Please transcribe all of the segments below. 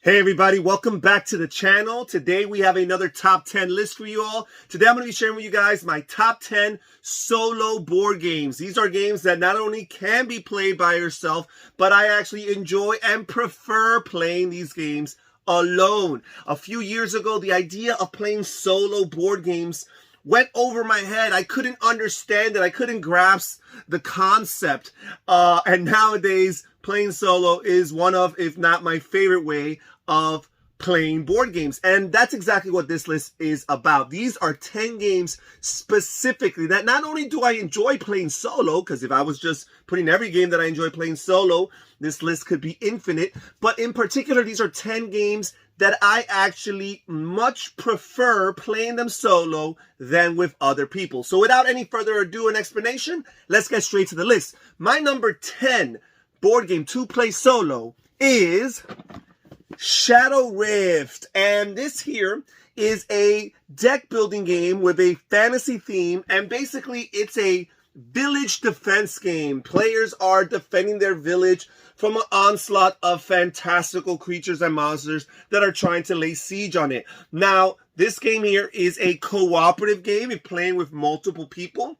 Hey everybody, welcome back to the channel. Today we have another top 10 list for you all. Today I'm going to be sharing with you guys my top 10 solo board games. These are games that not only can be played by yourself, but I actually enjoy and prefer playing these games alone. A few years ago, the idea of playing solo board games went over my head. I couldn't understand it. I couldn't grasp the concept. And nowadays, playing solo is one of, if not my favorite way of playing board games. And that's exactly what this list is about. These are 10 games specifically that not only do I enjoy playing solo, because if I was just putting every game that I enjoy playing solo, this list could be infinite. But in particular, these are 10 games that I actually much prefer playing them solo than with other people. So without any further ado and explanation, let's get straight to the list. My number 10 board game to play solo is Shadowrift, and this here is a deck building game with a fantasy theme, and basically it's a village defense game. Players are defending their village from an onslaught of fantastical creatures and monsters that are trying to lay siege on it. Now, this game here is a cooperative game. You're playing with multiple people.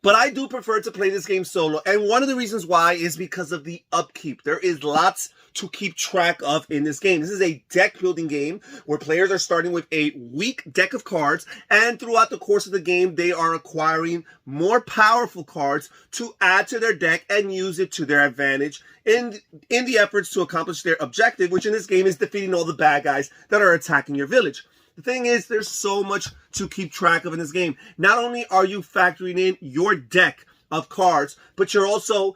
But I do prefer to play this game solo, and one of the reasons why is because of the upkeep. There is lots to keep track of in this game. This is a deck building game where players are starting with a weak deck of cards, and throughout the course of the game, they are acquiring more powerful cards to add to their deck and use it to their advantage in the efforts to accomplish their objective, which in this game is defeating all the bad guys that are attacking your village. The thing is, there's so much to keep track of in this game. Not only are you factoring in your deck of cards, but you're also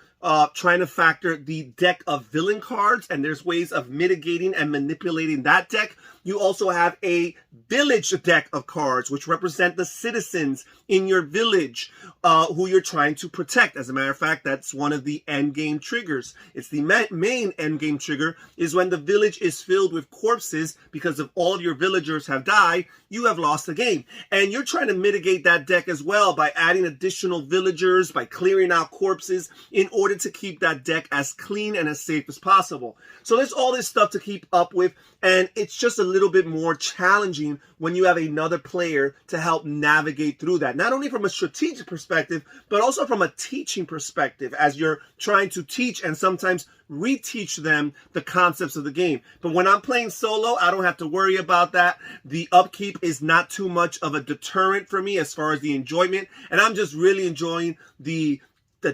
trying to factor the deck of villain cards, and there's ways of mitigating and manipulating that deck. You also have a village deck of cards, which represent the citizens in your village who you're trying to protect. As a matter of fact, that's one of the end game triggers. It's the main end game trigger is when the village is filled with corpses because of all of your villagers have died, you have lost the game. And you're trying to mitigate that deck as well by adding additional villagers, by clearing out corpses in order to keep that deck as clean and as safe as possible. So there's all this stuff to keep up with, and it's just a little bit more challenging when you have another player to help navigate through that. Not only from a strategic perspective, but also from a teaching perspective as you're trying to teach and sometimes reteach them the concepts of the game. But when I'm playing solo, I don't have to worry about that. The upkeep is not too much of a deterrent for me as far as the enjoyment, and I'm just really enjoying the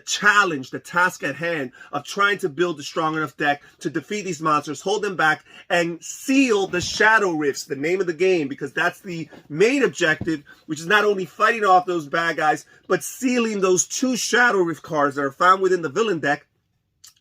challenge, the task at hand of trying to build a strong enough deck to defeat these monsters, hold them back, and seal the Shadow Rifts, the name of the game, because that's the main objective, which is not only fighting off those bad guys, but sealing those 2 Shadow Rift cards that are found within the villain deck.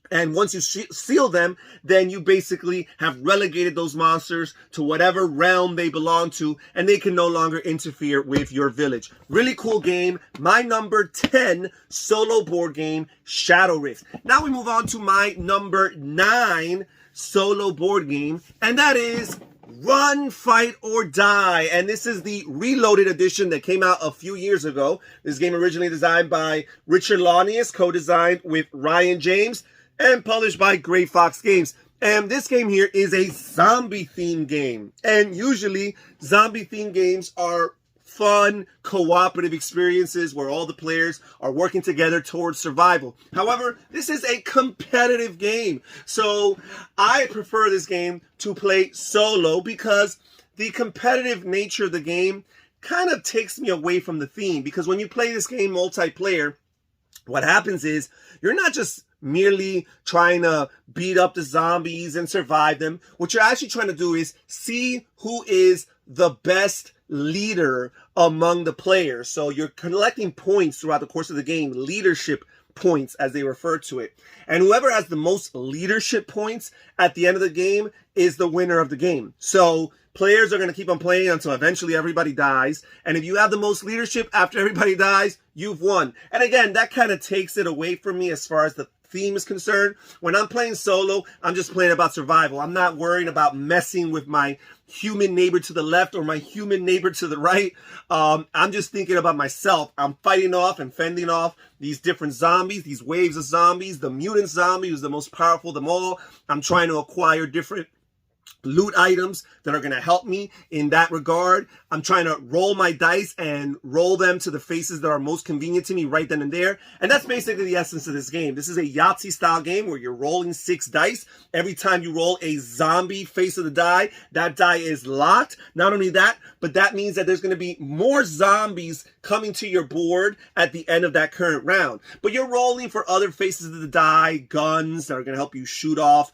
And once you seal them, then you basically have relegated those monsters to whatever realm they belong to, and they can no longer interfere with your village. Really cool game. My number 10 solo board game, Shadowrift. Now we move on to my number 9 solo board game, and that is Run, Fight, or Die. And this is the reloaded edition that came out a few years ago. This game originally designed by Richard Launius, co-designed with Ryan James, and published by Gray Fox Games. And this game here is a zombie-themed game. And usually, zombie-themed games are fun, cooperative experiences where all the players are working together towards survival. However, this is a competitive game. So, I prefer this game to play solo because the competitive nature of the game kind of takes me away from the theme. Because when you play this game multiplayer, what happens is you're not just merely trying to beat up the zombies and survive them. What you're actually trying to do is see who is the best leader among the players. So you're collecting points throughout the course of the game, leadership points as they refer to it. And whoever has the most leadership points at the end of the game is the winner of the game. So players are going to keep on playing until eventually everybody dies. And if you have the most leadership after everybody dies, you've won. And again, that kind of takes it away from me as far as the theme is concerned. When I'm playing solo, I'm just playing about survival. I'm not worrying about messing with my human neighbor to the left or my human neighbor to the right. I'm just thinking about myself. I'm fighting off and fending off these different zombies, these waves of zombies. The mutant zombie who's the most powerful of them all. I'm trying to acquire different loot items that are going to help me in that regard. I'm trying to roll my dice and roll them to the faces that are most convenient to me right then and there. And that's basically the essence of this game. This is a Yahtzee style game where you're rolling 6 dice. Every time you roll a zombie face of the die, that die is locked. Not only that, but that means that there's going to be more zombies coming to your board at the end of that current round. But you're rolling for other faces of the die, guns that are going to help you shoot off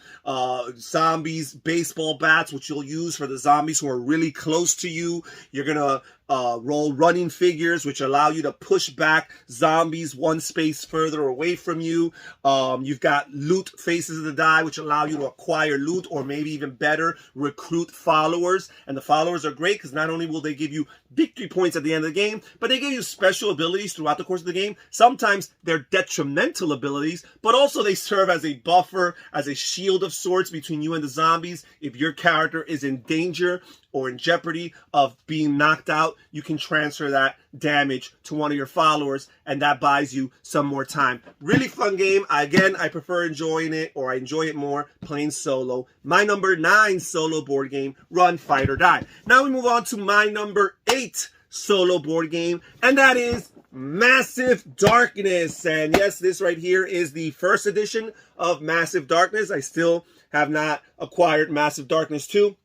zombies, baseball bats, which you'll use for the zombies who are really close to you. You're going to roll running figures, which allow you to push back zombies one space further away from you. You've got loot faces of the die, which allow you to acquire loot, or maybe even better, recruit followers. And the followers are great because not only will they give you victory points at the end of the game, but they give you special abilities throughout the course of the game. Sometimes they're detrimental abilities, but also they serve as a buffer, as a shield of sorts between you and the zombies. If your character is in danger or in jeopardy of being knocked out, you can transfer that damage to one of your followers, and that buys you some more time. Really fun game. Again, I prefer enjoying it, or I enjoy it more playing solo. My number 9 solo board game, Run, Fight, or Die. Now we move on to my number 8 solo board game, and that is Massive Darkness. And yes, this right here is the first edition of Massive Darkness. I still have not acquired Massive Darkness 2.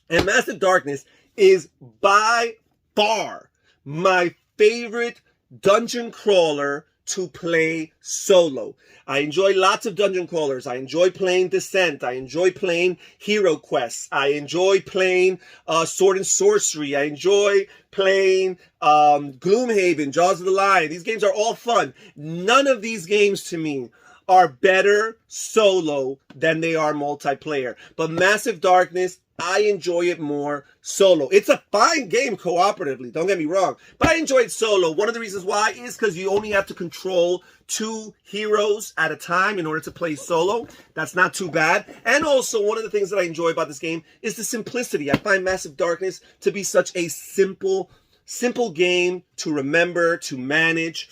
And Massive Darkness is by far my favorite dungeon crawler to play solo. I enjoy lots of dungeon crawlers. I enjoy playing Descent. I enjoy playing Hero Quests. I enjoy playing Sword and Sorcery. I enjoy playing Gloomhaven, Jaws of the Lion. These games are all fun. None of these games to me are better solo than they are multiplayer. But Massive Darkness, I enjoy it more solo. It's a fine game cooperatively, don't get me wrong, but I enjoy it solo. One of the reasons why is because you only have to control 2 heroes at a time in order to play solo. That's not too bad. And also, one of the things that I enjoy about this game is the simplicity. I find Massive Darkness to be such a simple game to remember, to manage,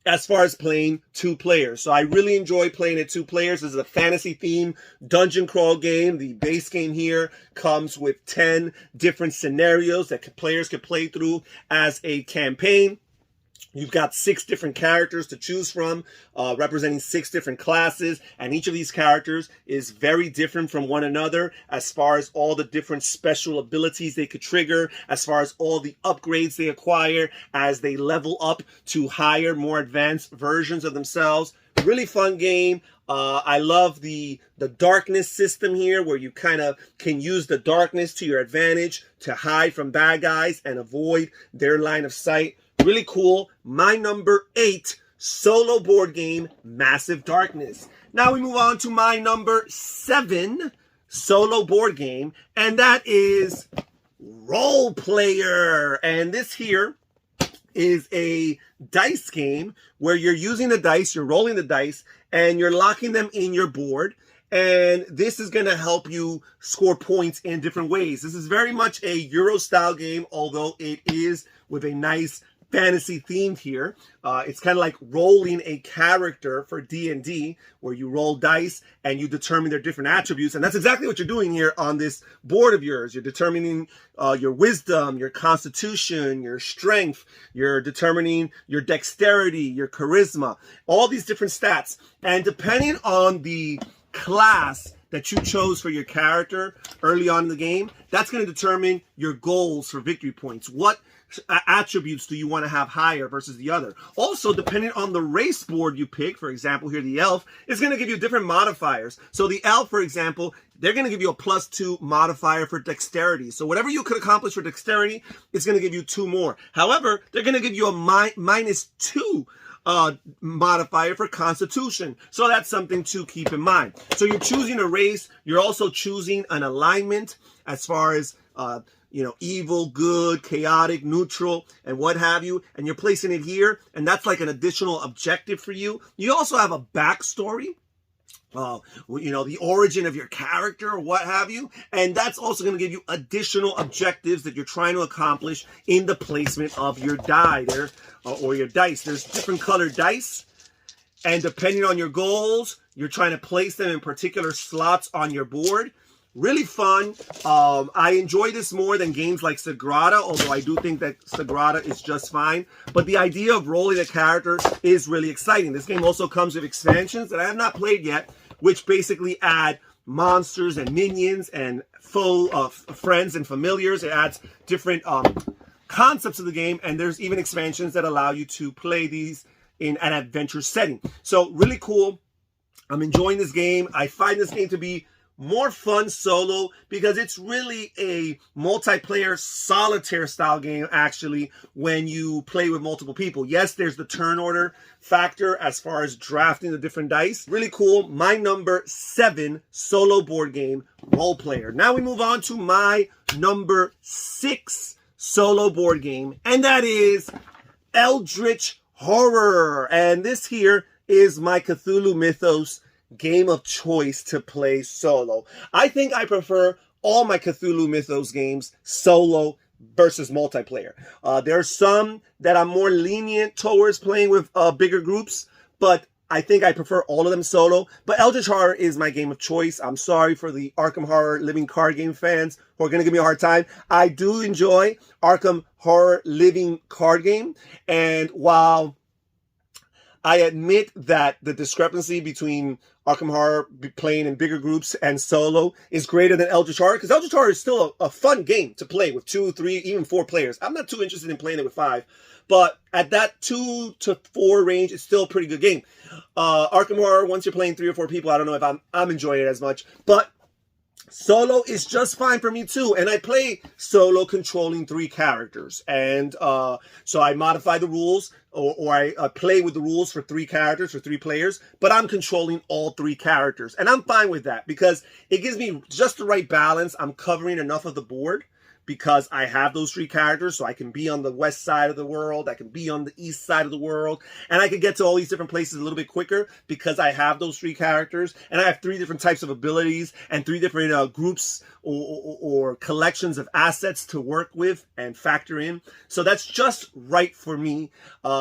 as far as playing 2 players. So I really enjoy playing it 2 players. This is a fantasy themed dungeon crawl game. The base game here comes with 10 different scenarios that players can play through as a campaign. You've got 6 different characters to choose from, representing 6 different classes, and each of these characters is very different from one another as far as all the different special abilities they could trigger, as far as all the upgrades they acquire as they level up to higher, more advanced versions of themselves. Really fun game. I love the darkness system here, where you kind of can use the darkness to your advantage to hide from bad guys and avoid their line of sight. Really cool. My number 8 solo board game, Massive Darkness. Now we move on to my number 7 solo board game, and that is Role Player. And this here is a dice game where you're using the dice, you're rolling the dice, and you're locking them in your board. And this is going to help you score points in different ways. This is very much a Euro style game, although it is with a nice fantasy theme here. It's kind of like rolling a character for D&D, where you roll dice and you determine their different attributes. And that's exactly what you're doing here on this board of yours. You're determining your wisdom, your constitution, your strength. You're determining your dexterity, your charisma, all these different stats. And depending on the class that you chose for your character early on in the game, that's going to determine your goals for victory points. What attributes do you want to have higher versus the other? Also, depending on the race board you pick, for example, here the elf is going to give you different modifiers. So the elf, for example, they're going to give you a +2 modifier for dexterity. So whatever you could accomplish for dexterity, it's going to give you 2 more. However, they're going to give you a -2 modifier for constitution. So that's something to keep in mind. So you're choosing a race. You're also choosing an alignment as far as evil, good, chaotic, neutral, and what have you. And you're placing it here, and that's like an additional objective for you. You also have a backstory, the origin of your character or what have you. And that's also going to give you additional objectives that you're trying to accomplish in the placement of your die there, or your dice. There's different colored dice, and depending on your goals, you're trying to place them in particular slots on your board. Really fun. I enjoy this more than games like Sagrada, although I do think that Sagrada is just fine. But the idea of rolling a character is really exciting. This game also comes with expansions that I have not played yet, which basically add monsters and minions and full of friends and familiars. It adds different concepts of the game, and there's even expansions that allow you to play these in an adventure setting. So really cool. I'm enjoying this game. I find this game to be more fun solo because it's really a multiplayer solitaire style game actually when you play with multiple people. Yes, there's the turn order factor as far as drafting the different dice. Really cool. My number 7 solo board game, Role Player. Now we move on to my number 6 solo board game, and that is Eldritch Horror. And this here is my Cthulhu Mythos game of choice to play solo. I think I prefer all my Cthulhu Mythos games solo versus multiplayer. There are some that I'm more lenient towards playing with bigger groups, but I think I prefer all of them solo. But Eldritch Horror is my game of choice. I'm sorry for the Arkham Horror Living Card Game fans who are going to give me a hard time. I do enjoy Arkham Horror Living Card Game, and while I admit that the discrepancy between Arkham Horror playing in bigger groups and solo is greater than Eldritch Horror, because Eldritch Horror is still a fun game to play with 2, 3, even 4 players. I'm not too interested in playing it with 5, but at that 2 to 4 range, it's still a pretty good game. Arkham Horror, once you're playing 3 or 4 people, I don't know if I'm enjoying it as much, but solo is just fine for me too, and I play solo controlling 3 characters, and so I modify the rules, or I play with the rules for 3 characters, for 3 players, but I'm controlling all 3 characters, and I'm fine with that, because it gives me just the right balance. I'm covering enough of the board, because I have those 3 characters, so I can be on the west side of the world, I can be on the east side of the world, and I can get to all these different places a little bit quicker because I have those 3 characters, and I have 3 different types of abilities and 3 different groups or collections of assets to work with and factor in. So that's just right for me.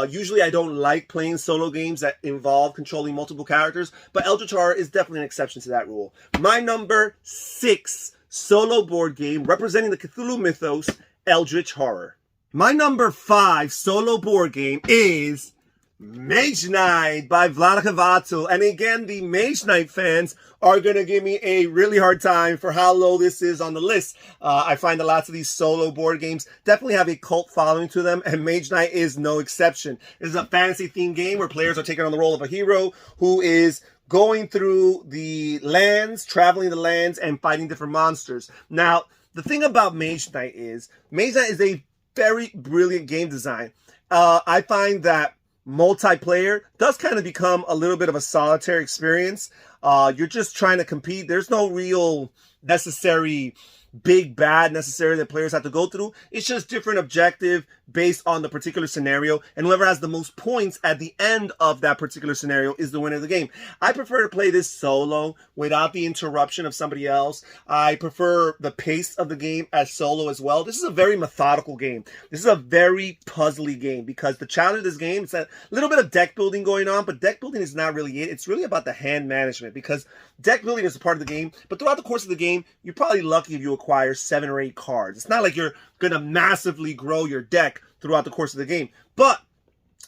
Usually I don't like playing solo games that involve controlling multiple characters, but Eldritch Horror is definitely an exception to that rule. My number 6 solo board game representing the Cthulhu Mythos, Eldritch Horror. My number 5 solo board game is Mage Knight by Vladimir Vatul. And again, the Mage Knight fans are going to give me a really hard time for how low this is on the list. I find that lots of these solo board games definitely have a cult following to them, and Mage Knight is no exception. This is a fantasy-themed game where players are taking on the role of a hero who is going through the lands, traveling the lands, and fighting different monsters. Now, the thing about Mage Knight is a very brilliant game design. I find that multiplayer does kind of become a little bit of a solitary experience. You're just trying to compete. There's no real necessary big bad necessarily that players have to go through. It's just different objective based on the particular scenario, and whoever has the most points at the end of that particular scenario is the winner of the game. I prefer to play this solo without the interruption of somebody else. I prefer the pace of the game as solo as well. This is a very methodical game. This is a very puzzly game, because the challenge of this game is a little bit of deck building going on, but deck building is not really it. It's really about the hand management, because deck building is a part of the game, but throughout the course of the game, you're probably lucky if you acquire 7 or 8 cards. It's not like you're going to massively grow your deck throughout the course of the game, but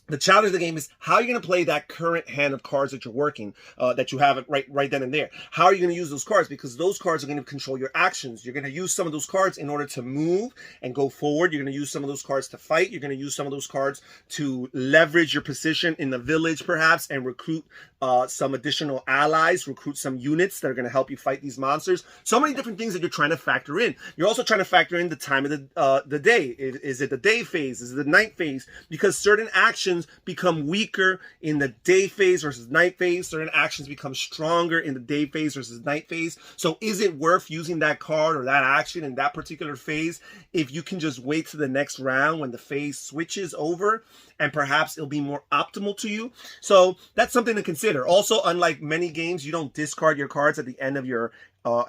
the challenge of the game is how you're going to play that current hand of cards that you're working, that you have right then and there. How are you going to use those cards? Because those cards are going to control your actions. You're going to use some of those cards in order to move and go forward. You're going to use some of those cards to fight. You're going to use some of those cards to leverage your position in the village, perhaps, and recruit some additional allies, recruit some units that are going to help you fight these monsters. So many different things that you're trying to factor in. You're also trying to factor in the time of the day. Is it the day phase? Is it the night phase? Because certain actions become weaker in the day phase versus night phase. Certain actions become stronger in the day phase versus night phase. So is it worth using that card or that action in that particular phase if you can just wait to the next round when the phase switches over, and perhaps it'll be more optimal to you? So that's something to consider. Also, unlike many games, you don't discard your cards at the end of your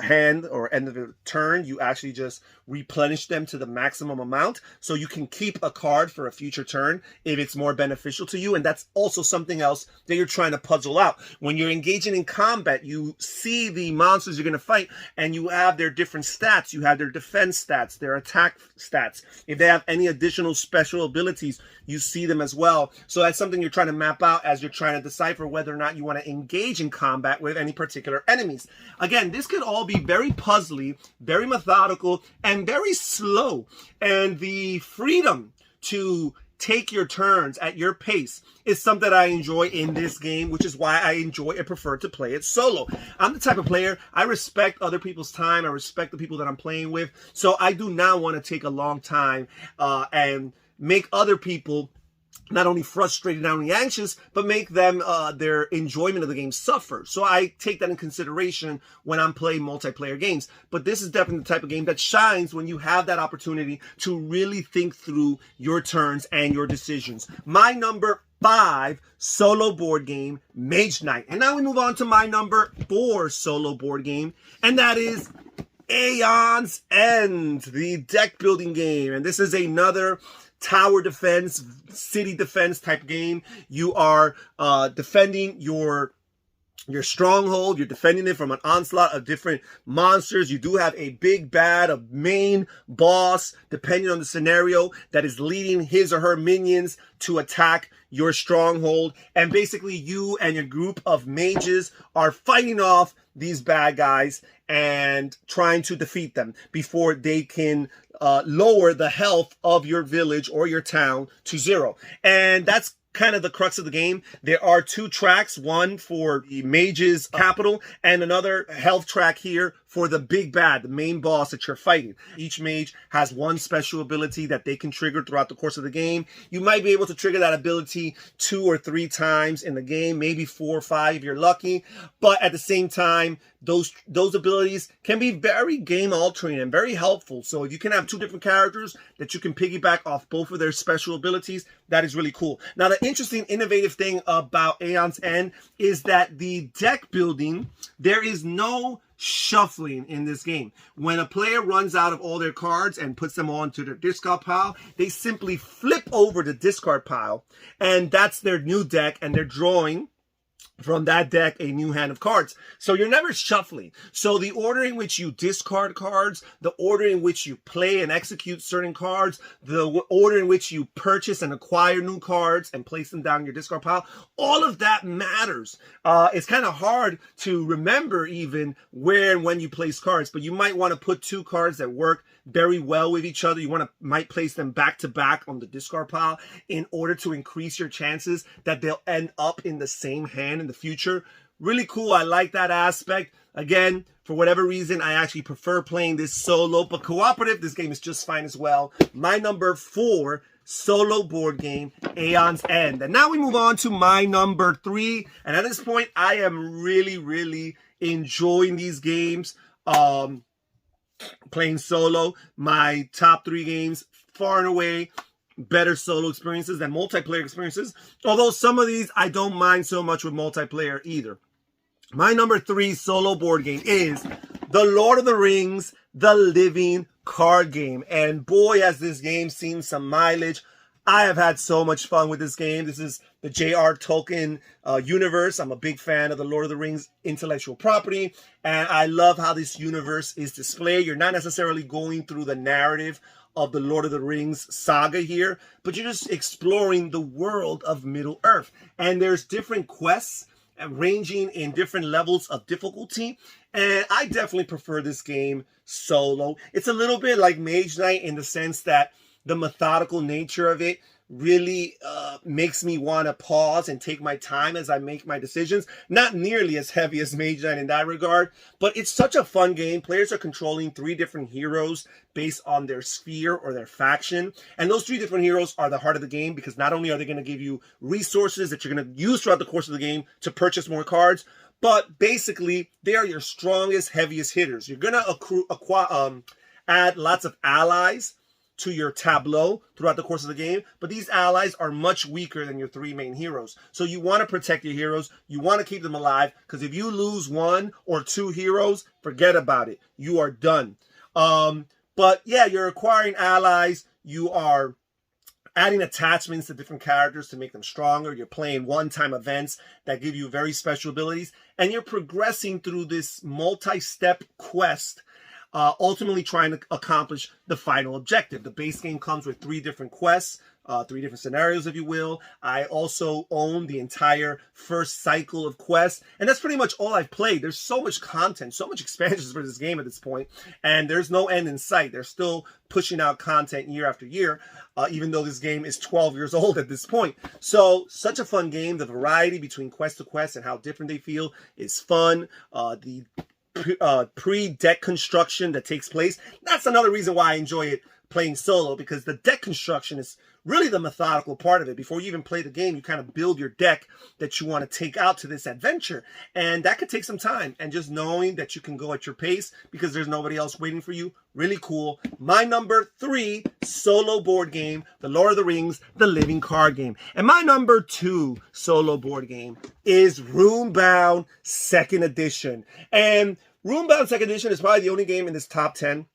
hand or end of the turn, you actually just replenish them to the maximum amount, so you can keep a card for a future turn if it's more beneficial to you. And that's also something else that you're trying to puzzle out. When you're engaging in combat, you see the monsters you're going to fight, and you have their different stats. You have their defense stats, their attack stats. If they have any additional special abilities, you see them as well. So that's something you're trying to map out as you're trying to decipher whether or not you want to engage in combat with any particular enemies. Again, this could all be very puzzly, very methodical, and very slow. And the freedom to take your turns at your pace is something that I enjoy in this game, which is why I enjoy and prefer to play it solo. I'm the type of player, I respect other people's time, I respect the people that I'm playing with, so I do not want to take a long time and make other people not only frustrated, not only anxious, but make them, their enjoyment of the game suffer. So I take that in consideration when I'm playing multiplayer games. But this is definitely the type of game that shines when you have that opportunity to really think through your turns and your decisions. My number 5 solo board game, Mage Knight. And now we move on to my number 4 solo board game, and that is Aeon's End, the deck building game. And this is another tower defense, city defense type game. You are defending your stronghold. You're defending it from an onslaught of different monsters. You do have a big bad, a main boss, depending on the scenario, that is leading his or her minions to attack your stronghold. And basically you and your group of mages are fighting off these bad guys and trying to defeat them before they can lower the health of your village or your town to 0. And that's kind of the crux of the game. There are 2 tracks, one for the mage's capital and another health track here for the big bad, the main boss that you're fighting. Each mage has one special ability that they can trigger throughout the course of the game. You might be able to trigger that ability 2 or 3 times in the game, maybe 4 or 5 if you're lucky. But at the same time, those abilities can be very game altering and very helpful. So if you can have 2 different characters that you can piggyback off both of their special abilities, that is really cool. Now, the interesting, innovative thing about Aeon's End is that the deck building, there is no shuffling in this game. When a player runs out of all their cards and puts them onto their discard pile, they simply flip over the discard pile, and that's their new deck, and they're drawing from that deck a new hand of cards. So you're never shuffling. So the order in which you discard cards, the order in which you play and execute certain cards, the order in which you purchase and acquire new cards and place them down in your discard pile, all of that matters. It's kind of hard to remember even where and when you place cards, but you might want to put 2 cards that work very well with each other. You might place them back to back on the discard pile in order to increase your chances that they'll end up in the same hand in the future. Really cool. I like that aspect. Again, for whatever reason, I actually prefer playing this solo, but cooperative, this game is just fine as well. My number 4 solo board game, Aeon's End. And now we move on to my number 3. And at this point, I am really enjoying these games. Playing solo, my top 3 games, far and away better solo experiences than multiplayer experiences. Although some of these I don't mind so much with multiplayer either. My number 3 solo board game is The Lord of the Rings, The Living Card Game. And boy, has this game seen some mileage. I have had so much fun with this game. This is the J.R. Tolkien universe. I'm a big fan of the Lord of the Rings intellectual property, and I love how this universe is displayed. You're not necessarily going through the narrative of the Lord of the Rings saga here, but you're just exploring the world of Middle-earth. And there's different quests ranging in different levels of difficulty, and I definitely prefer this game solo. It's a little bit like Mage Knight in the sense that the methodical nature of it really makes me want to pause and take my time as I make my decisions. Not nearly as heavy as Mage Knight in that regard, but it's such a fun game. Players are controlling 3 different heroes based on their sphere or their faction. And those 3 different heroes are the heart of the game, because not only are they going to give you resources that you're going to use throughout the course of the game to purchase more cards, but basically they are your strongest, heaviest hitters. You're going to add lots of allies to your tableau throughout the course of the game, but these allies are much weaker than your 3 main heroes. So you want to protect your heroes. You want to keep them alive, because if you lose 1 or 2 heroes, forget about it. You are done. But yeah, you're acquiring allies. You are adding attachments to different characters to make them stronger. You're playing one-time events that give you very special abilities. And you're progressing through this multi-step quest, ultimately trying to accomplish the final objective. The base game comes with 3 different quests, 3 different scenarios, if you will. I also own the entire first cycle of quests, and that's pretty much all I've played. There's so much content, so much expansions for this game at this point, and there's no end in sight. They're still pushing out content year after year, even though this game is 12 years old at this point. So, such a fun game. The variety between quest to quest and how different they feel is fun. The pre-deck construction that takes place, that's another reason why I enjoy it playing solo, because the deck construction is really the methodical part of it. Before you even play the game, you kind of build your deck that you want to take out to this adventure, and that could take some time. And just knowing that you can go at your pace because there's nobody else waiting for you, really cool. My number 3 solo board game, The Lord of the Rings, the living card game. And my number 2 solo board game is Runebound 2nd Edition. And Runebound 2nd Edition is probably the only game in this top 10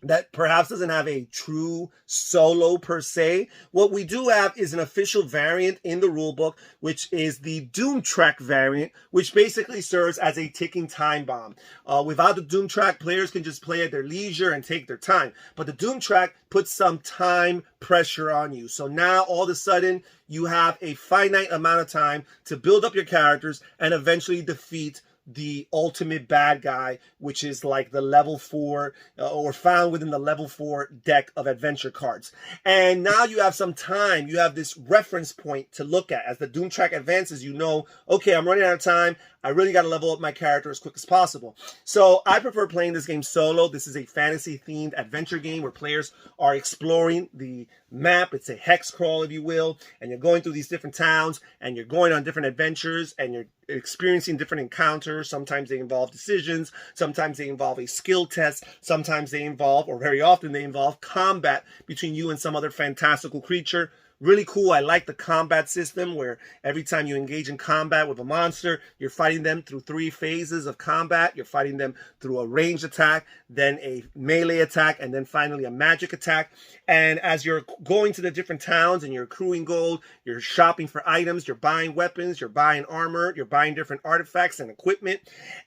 that perhaps doesn't have a true solo per se. What we do have is an official variant in the rulebook, which is the Doom Track variant, which basically serves as a ticking time bomb. Without the Doom Track, players can just play at their leisure and take their time. But the Doom Track puts some time pressure on you. So now all of a sudden, you have a finite amount of time to build up your characters and eventually defeat the ultimate bad guy, which is like the level 4 or found within the level 4 deck of adventure cards. And now you have some time. You have this reference point to look at. As the Doom Track advances, you know, okay, I'm running out of time. I really got to level up my character as quick as possible. So I prefer playing this game solo. This is a fantasy-themed adventure game where players are exploring the map. It's a hex crawl, if you will, and you're going through these different towns, and you're going on different adventures, and you're experiencing different encounters. Sometimes they involve decisions. Sometimes they involve a skill test. Sometimes they involve, or very often they involve, combat between you and some other fantastical creature. Really cool. I like the combat system where every time you engage in combat with a monster, you're fighting them through 3 phases of combat. You're fighting them through a ranged attack, then a melee attack, and then finally a magic attack. And as you're going to the different towns and you're accruing gold, you're shopping for items, you're buying weapons, you're buying armor, you're buying different artifacts and equipment,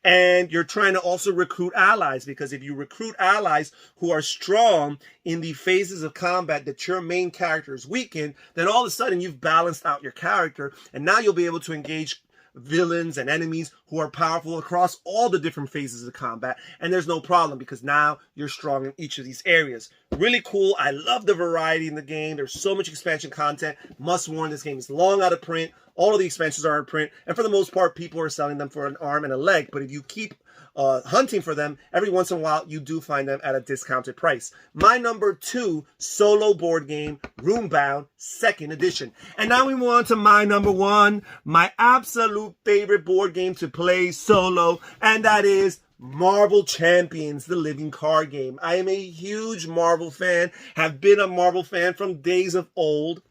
and you're trying to also recruit allies, because if you recruit allies who are strong in the phases of combat that your main character is weak in, then all of a sudden you've balanced out your character, and now you'll be able to engage villains and enemies who are powerful across all the different phases of combat, and there's no problem because now you're strong in each of these areas. Really cool. I love the variety in the game. There's so much expansion content. Must warn, this game is long out of print. All of the expansions are in print, and for the most part, people are selling them for an arm and a leg, but if you keep hunting for them, every once in a while, you do find them at a discounted price. My number 2 solo board game, Runebound 2nd Edition. And now we move on to my number 1, my absolute favorite board game to play solo, and that is Marvel Champions, the living card game. I am a huge Marvel fan, have been a Marvel fan from days of old,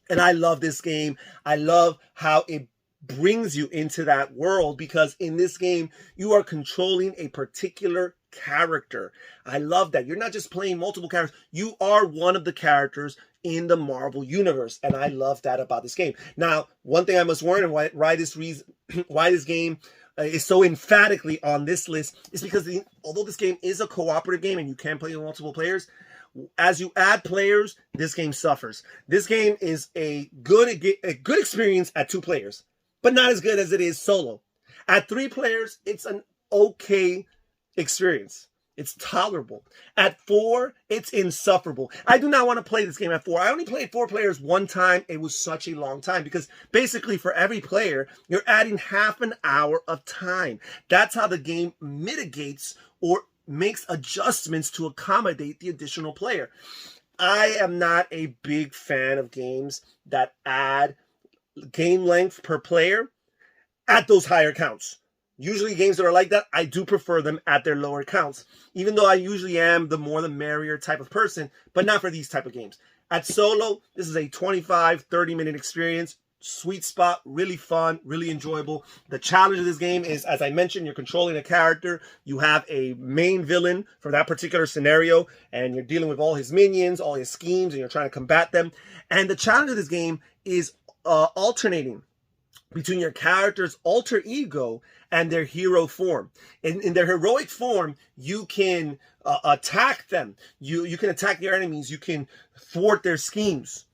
and I love this game. I love how it brings you into that world, because in this game you are controlling a particular character. I love that. You're not just playing multiple characters. You are one of the characters in the Marvel universe, and I love that about this game. Now, one thing I must warn, and why this game is so emphatically on this list, is because although this game is a cooperative game and you can play with multiple players, as you add players, this game suffers. This game is a good experience at 2 players, but not as good as it is solo. At 3 players, it's an okay experience. It's tolerable. At 4, it's insufferable. I do not want to play this game at 4. I only played 4 players one time. It was such a long time because basically for every player, you're adding half an hour of time. That's how the game mitigates or makes adjustments to accommodate the additional player. I am not a big fan of games that add game length per player at those higher counts. Usually games that are like that, I do prefer them at their lower counts, even though I usually am the more the merrier type of person, but not for these type of games. At solo, this is a 25, 30-minute experience. Sweet spot, really fun, really enjoyable. The challenge of this game is, as I mentioned, you're controlling a character. You have a main villain for that particular scenario, and you're dealing with all his minions, all his schemes, and you're trying to combat them. And the challenge of this game is alternating between your character's alter ego and their hero form. In their heroic form, you can attack them. You can attack your enemies. You can thwart their schemes.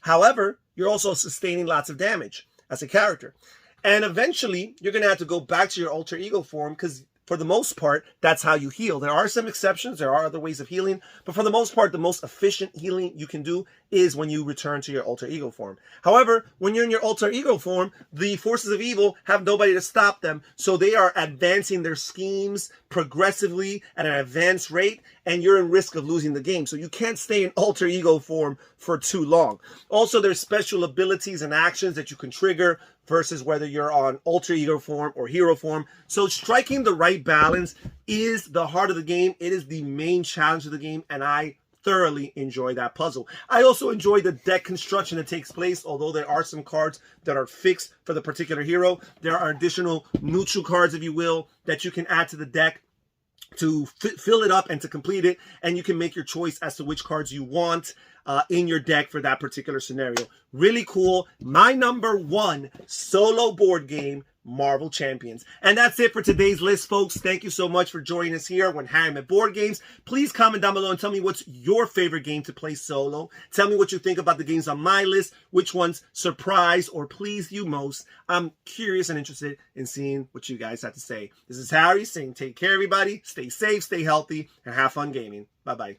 However, you're also sustaining lots of damage as a character. And eventually, you're going to have to go back to your alter ego form because for the most part, that's how you heal. There are some exceptions. There are other ways of healing. But for the most part, the most efficient healing you can do is when you return to your alter ego form. However, when you're in your alter ego form, the forces of evil have nobody to stop them. So they are advancing their schemes progressively at an advanced rate, and you're in risk of losing the game. So you can't stay in alter ego form for too long. Also, there's special abilities and actions that you can trigger versus whether you're on alter ego form or hero form. So striking the right balance is the heart of the game. It is the main challenge of the game, and I thoroughly enjoy that puzzle. I also enjoy the deck construction that takes place, although there are some cards that are fixed for the particular hero. There are additional neutral cards, if you will, that you can add to the deck to fill it up and to complete it, and you can make your choice as to which cards you want in your deck for that particular scenario. Really cool. My number one solo board game, Marvel Champions. And that's it for today's list, folks. Thank you so much for joining us here when Harry at Board Games. Please comment down below and tell me what's your favorite game to play solo. Tell me what you think about the games on my list, which ones surprised or pleased you most. I'm curious and interested in seeing what you guys have to say. This is Harry saying take care, everybody. Stay safe, stay healthy, and have fun gaming. Bye-bye.